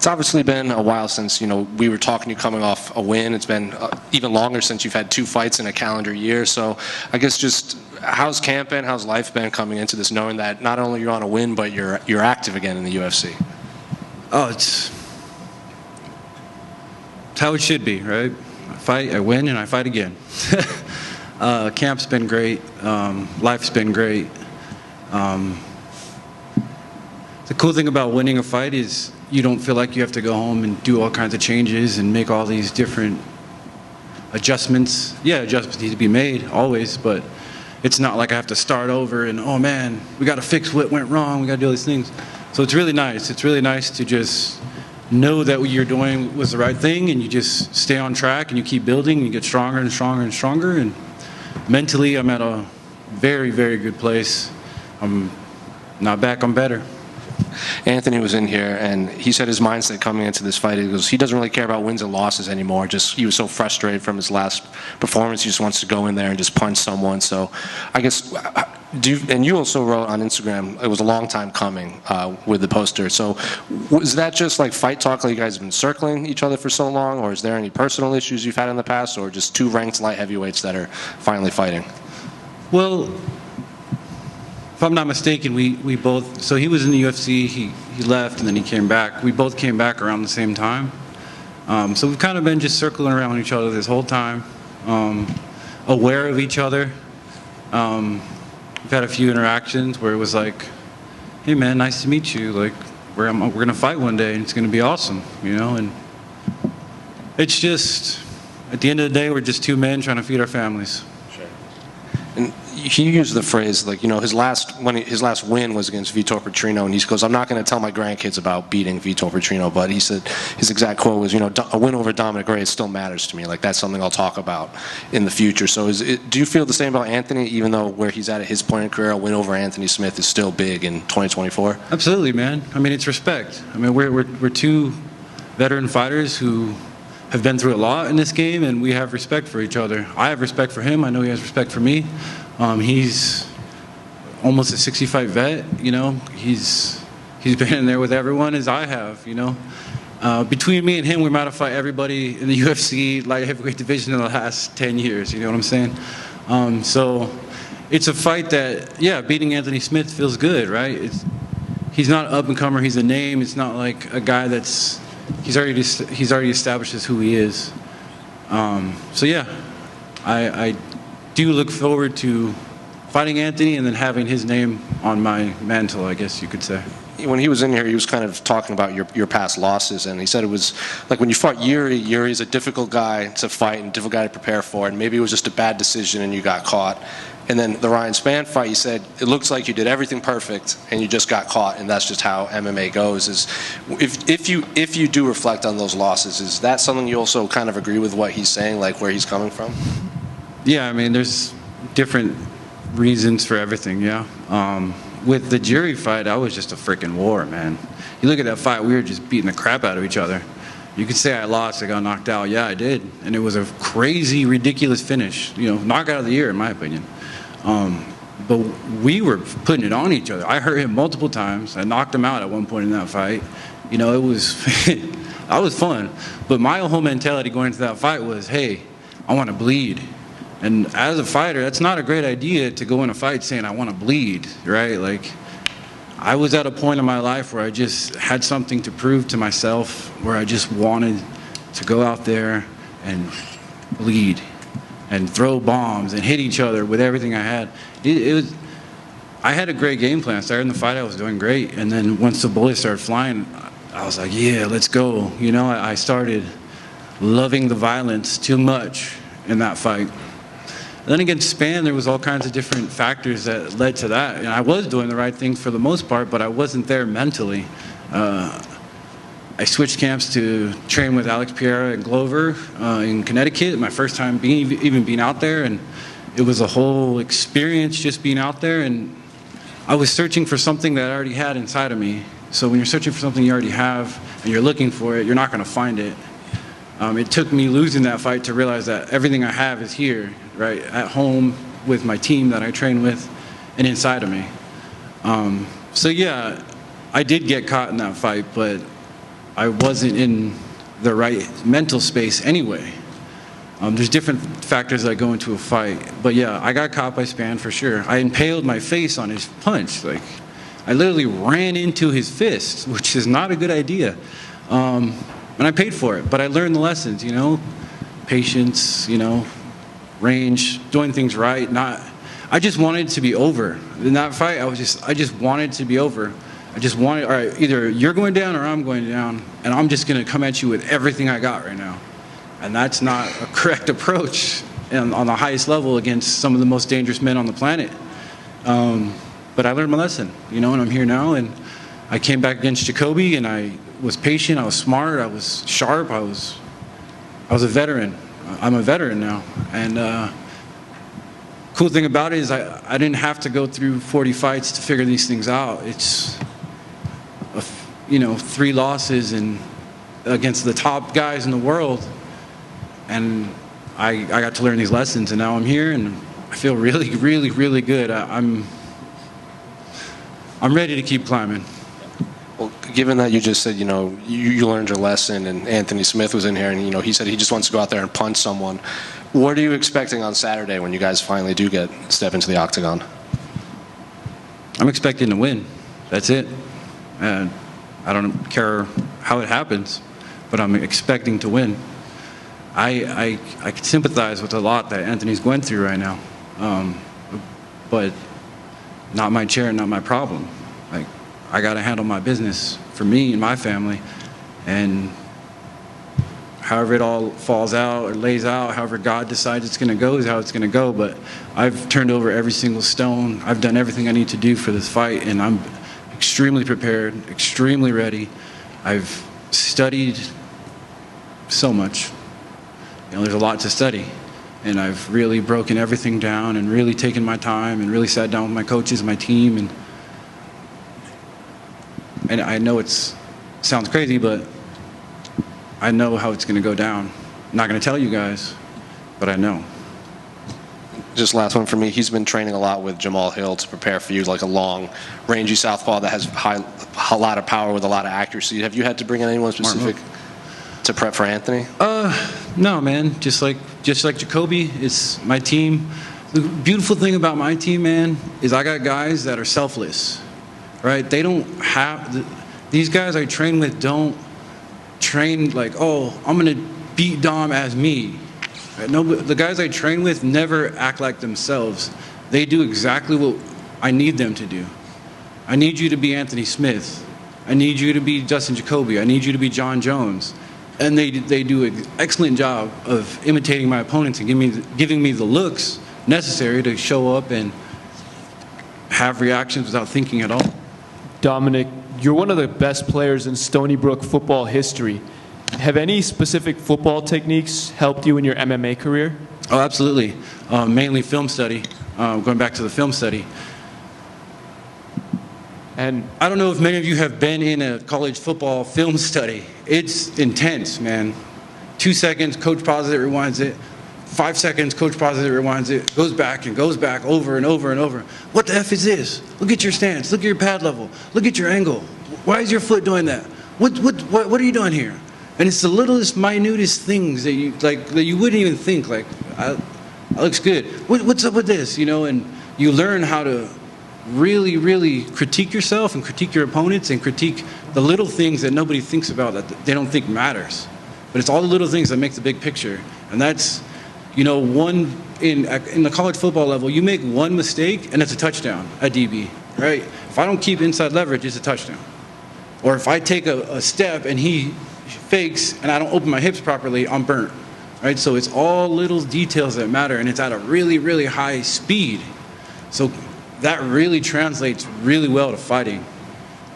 It's obviously been a while since, we were talking to you coming off a win. It's been even longer since you've had 2 fights in a calendar year. So I guess just how's camp been? How's life been coming into this, knowing that not only you're on a win, but you're active again in the UFC? Oh, it's how it should be, right? I fight, I win, and I fight again. Camp's been great. Life's been great. The cool thing about winning a fight is you don't feel like you have to go home and do all kinds of changes and make all these different adjustments. Yeah, adjustments need to be made, always, but it's not like I have to start over and, oh man, we got to fix what went wrong, we got to do all these things. So it's really nice. It's really nice to just know that what you're doing was the right thing, and you just stay on track and you keep building and you get stronger and stronger and stronger. And mentally, I'm at a very, very good place. I'm not back, I'm better. Anthony was in here, and he said his mindset coming into this fight, he doesn't really care about wins and losses anymore. Just he was so frustrated from his last performance, he just wants to go in there and just punch someone. So I guess, and you also wrote on Instagram, it was a long time coming with the poster. So was that just like fight talk, like you guys have been circling each other for so long, or is there any personal issues you've had in the past, or just 2 ranked light heavyweights that are finally fighting? Well, if I'm not mistaken, we both, so he was in the UFC, he left, and then he came back. We both came back around the same time. So we've kind of been just circling around each other this whole time, aware of each other. We've had a few interactions where it was like, hey man, nice to meet you. Like, we're going to fight one day, and it's going to be awesome, and it's just, at the end of the day, we're just 2 men trying to feed our families. And he used the phrase, like, his last win was against Vitor Petrino, and he goes, I'm not going to tell my grandkids about beating Vitor Petrino, but he said his exact quote was, a win over Dominick Reyes still matters to me. Like, that's something I'll talk about in the future. So do you feel the same about Anthony, even though where he's at his point in career, a win over Anthony Smith is still big in 2024? Absolutely, man. I mean, it's respect. I mean, we're 2 veteran fighters who have been through a lot in this game, and we have respect for each other. I have respect for him. I know he has respect for me. He's almost a 60-fight vet. He's been in there with everyone as I have. Between me and him, we might have fought everybody in the UFC light heavyweight division in the last 10 years. You know what I'm saying? So it's a fight that, yeah, beating Anthony Smith feels good, right? He's not an up-and-comer. He's a name. It's not like a guy that's he's already established as who he is. So yeah, I do look forward to fighting Anthony and then having his name on my mantle, I guess you could say. When he was in here, he was kind of talking about your past losses, and he said it was like when you fought Yuri's a difficult guy to fight and difficult guy to prepare for, and maybe it was just a bad decision and you got caught. And then the Ryan Spann fight, you said it looks like you did everything perfect and you just got caught, and that's just how MMA goes. If you do reflect on those losses, is that something you also kind of agree with what he's saying, like where he's coming from? Yeah, I mean, there's different reasons for everything. Yeah. With the Jury fight, I was just a freaking war, man. You look at that fight, we were just beating the crap out of each other. You could say I lost, I got knocked out. Yeah, I did. And it was a crazy, ridiculous finish. Knockout of the year, in my opinion. But we were putting it on each other. I hurt him multiple times. I knocked him out at one point in that fight. It was, that was fun. But my whole mentality going into that fight was, hey, I want to bleed. And as a fighter, that's not a great idea to go in a fight saying, I want to bleed, right? Like, I was at a point in my life where I just had something to prove to myself, where I just wanted to go out there and bleed and throw bombs and hit each other with everything I had. I had a great game plan. I started in the fight, I was doing great. And then once the bullets started flying, I was like, yeah, let's go. I started loving the violence too much in that fight. Then against Spann, there was all kinds of different factors that led to that. And I was doing the right things for the most part, but I wasn't there mentally. I switched camps to train with Alex Pereira and Glover in Connecticut, my first time even being out there. And it was a whole experience just being out there. And I was searching for something that I already had inside of me. So when you're searching for something you already have and you're looking for it, you're not going to find it. It took me losing that fight to realize that everything I have is here, right, at home with my team that I train with and inside of me. So yeah, I did get caught in that fight, but I wasn't in the right mental space anyway. There's different factors that go into a fight. But yeah, I got caught by Span for sure. I impaled my face on his punch. Like, I literally ran into his fist, which is not a good idea. And I paid for it, but I learned the lessons, you know, patience, you know, range, doing things right. I just wanted it to be over. In that fight, I just wanted it to be over. I just wanted, all right, either you're going down or I'm going down, and I'm just going to come at you with everything I got right now. And that's not a correct approach on the highest level against some of the most dangerous men on the planet. But I learned my lesson, you know, and I'm here now. And I came back against Jacoby, and I was patient, I was smart, I was sharp, I was a veteran. I'm a veteran now. And cool thing about it is I didn't have to go through 40 fights to figure these things out. It's, you know, 3 losses and against the top guys in the world. And I got to learn these lessons, and now I'm here, and I feel really, really, really good. I'm ready to keep climbing. Well, given that you just said, you know, you learned your lesson, and Anthony Smith was in here, and, you know, he said he just wants to go out there and punch someone. What are you expecting on Saturday when you guys finally do step into the octagon? I'm expecting to win. That's it. And I don't care how it happens, but I'm expecting to win. I can sympathize with a lot that Anthony's going through right now, but not my chair, not my problem. Like, I got to handle my business for me and my family, and however it all falls out or lays out, however God decides it's going to go is how it's going to go. But I've turned over every single stone. I've done everything I need to do for this fight, and I'm extremely prepared, extremely ready. I've studied so much. You know, there's a lot to study, and I've really broken everything down and really taken my time and really sat down with my coaches and my team, and I know it sounds crazy, but I know how it's going to go down. I'm not going to tell you guys, but I know. Just last one for me. He's been training a lot with Jamal Hill to prepare for you, like a long, rangy southpaw that has a lot of power with a lot of accuracy. Have you had to bring in anyone specific to prep for Anthony? No, man. Just like Jacoby, it's my team. The beautiful thing about my team, man, is I got guys that are selfless, right? They don't have these guys I train with don't train like, oh, I'm gonna beat Dom as me. Right? No, the guys I train with never act like themselves. They do exactly what I need them to do. I need you to be Anthony Smith. I need you to be Dustin Jacoby. I need you to be John Jones. And they do an excellent job of imitating my opponents and giving me the looks necessary to show up and have reactions without thinking at all. Dominick, you're one of the best players in Stony Brook football history. Have any specific football techniques helped you in your MMA career? Oh, absolutely. Mainly film study, going back to the film study. And I don't know if many of you have been in a college football film study. It's intense, man. 2 seconds, coach pauses it, rewinds it. 5 seconds, coach pauses it, rewinds it, goes back and goes back over and over and over. What the F is this? Look at your stance. Look at your pad level. Look at your angle. Why is your foot doing that? What are you doing here? And it's the littlest, minutest things that you wouldn't even think. Like, that looks good. What's up with this? You know, and you learn how to really, really critique yourself and critique your opponents and critique the little things that nobody thinks about that they don't think matters. But it's all the little things that make the big picture. And that's, you know, in the college football level, you make one mistake and it's a touchdown at DB, right? If I don't keep inside leverage, it's a touchdown. Or if I take a step and he fakes and I don't open my hips properly, I'm burnt, right? So it's all little details that matter, and it's at a really, really high speed. So that really translates really well to fighting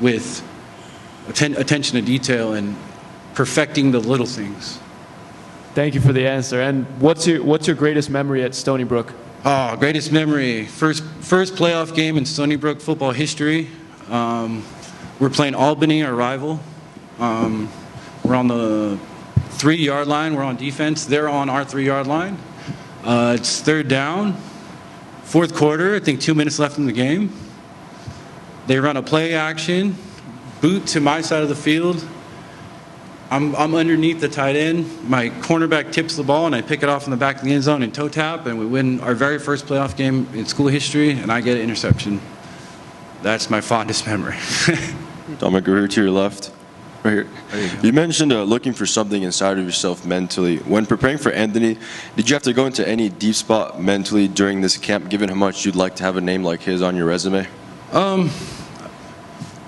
with attention to detail and perfecting the little things. Thank you for the answer. And what's your greatest memory at Stony Brook? Oh, greatest memory. First playoff game in Stony Brook football history. We're playing Albany, our rival. We're on the 3-yard line. We're on defense. They're on our 3-yard line. It's third down. Fourth quarter, I think 2 minutes left in the game. They run a play action, boot to my side of the field, I'm underneath the tight end. My cornerback tips the ball, and I pick it off in the back of the end zone and toe tap, and we win our very first playoff game in school history, and I get an interception. That's my fondest memory. Dominick, right here to your left. Right here. You mentioned looking for something inside of yourself mentally. When preparing for Anthony, did you have to go into any deep spot mentally during this camp, given how much you'd like to have a name like his on your resume?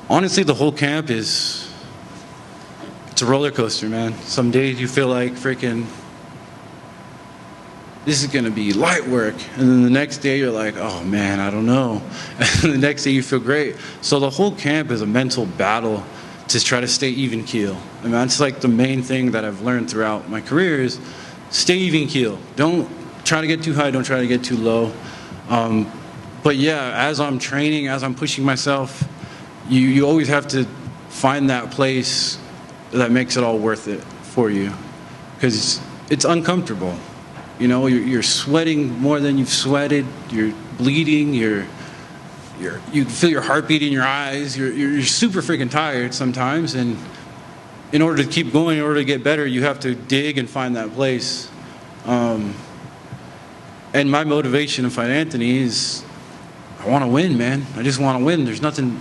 Honestly, the whole camp it's a roller coaster, man. Some days you feel like freaking, this is gonna be light work, and then the next day you're like, oh man, I don't know. And the next day you feel great. So the whole camp is a mental battle to try to stay even keel. I mean, that's like the main thing that I've learned throughout my career is stay even keel. Don't try to get too high, don't try to get too low. But yeah, as I'm training, as I'm pushing myself, you always have to find that place that makes it all worth it for you, because it's uncomfortable. You know, you're sweating more than you've sweated. You're bleeding. You feel your heartbeat in your eyes. You're super freaking tired sometimes, and in order to keep going, in order to get better, you have to dig and find that place. And my motivation to fight Anthony is I want to win, man. I just want to win. There's nothing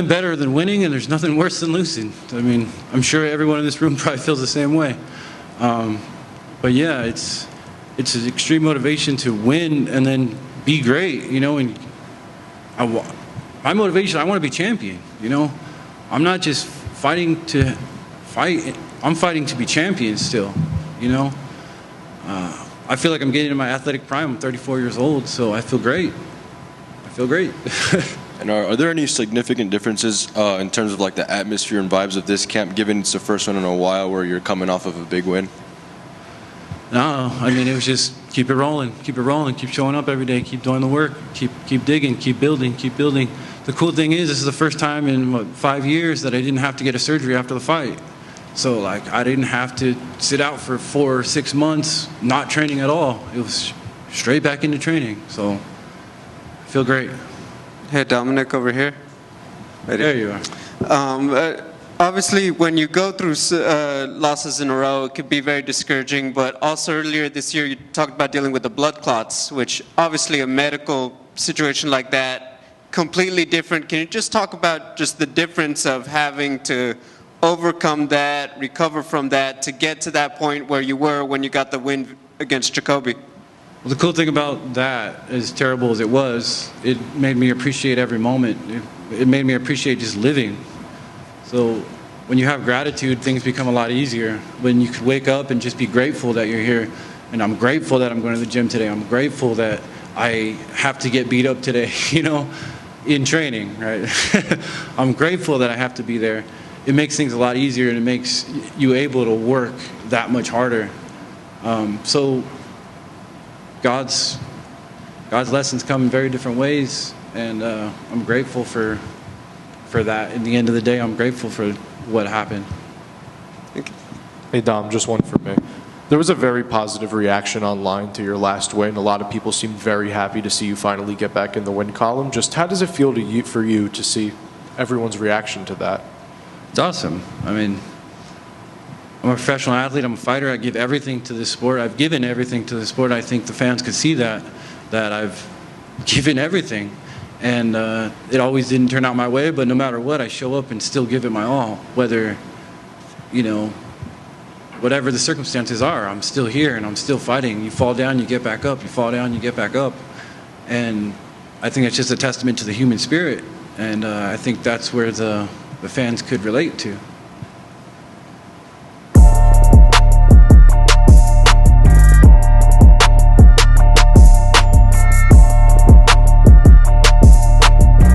better than winning, and there's nothing worse than losing. I mean, I'm sure everyone in this room probably feels the same way. But yeah, it's an extreme motivation to win and then be great, you know. And my motivation, I want to be champion, you know. I'm not just fighting to fight. I'm fighting to be champion still, you know. I feel like I'm getting into my athletic prime. I'm 34 years old, so I feel great. I feel great. And are there any significant differences in terms of like the atmosphere and vibes of this camp, given it's the first one in a while where you're coming off of a big win? No, I mean, it was just keep it rolling, keep showing up every day, keep doing the work, keep digging, keep building. The cool thing is, this is the first time in 5 years that I didn't have to get a surgery after the fight. So like, I didn't have to sit out for 4 or 6 months not training at all. It was straight back into training. So I feel great. Hey, Dominic, over here. Right there you are. Obviously, when you go through losses in a row, it could be very discouraging, but also earlier this year, you talked about dealing with the blood clots, which obviously a medical situation like that, completely different. Can you just talk about just the difference of having to overcome that, recover from that, to get to that point where you were when you got the win against Jacoby? Well, the cool thing about that, as terrible as it was, it made me appreciate every moment. It made me appreciate just living. So when you have gratitude, things become a lot easier. When you could wake up and just be grateful that you're here. And I'm grateful that I'm going to the gym today. I'm grateful that I have to get beat up today, you know, in training, right? I'm grateful that I have to be there. It makes things a lot easier, and it makes you able to work that much harder. So God's lessons come in very different ways, and I'm grateful for that. In the end of the day, I'm grateful for what happened. Hey, Dom, just one for me. There was a very positive reaction online to your last win. A lot of people seemed very happy to see you finally get back in the win column. Just how does it feel for you to see everyone's reaction to that? It's awesome. I mean, I'm a professional athlete. I'm a fighter. I give everything to this sport. I've given everything to the sport. I think the fans could see that I've given everything. And it always didn't turn out my way, but no matter what, I show up and still give it my all. Whether, you know, whatever the circumstances are, I'm still here and I'm still fighting. You fall down, you get back up. You fall down, you get back up. And I think it's just a testament to the human spirit. And I think that's where the fans could relate to.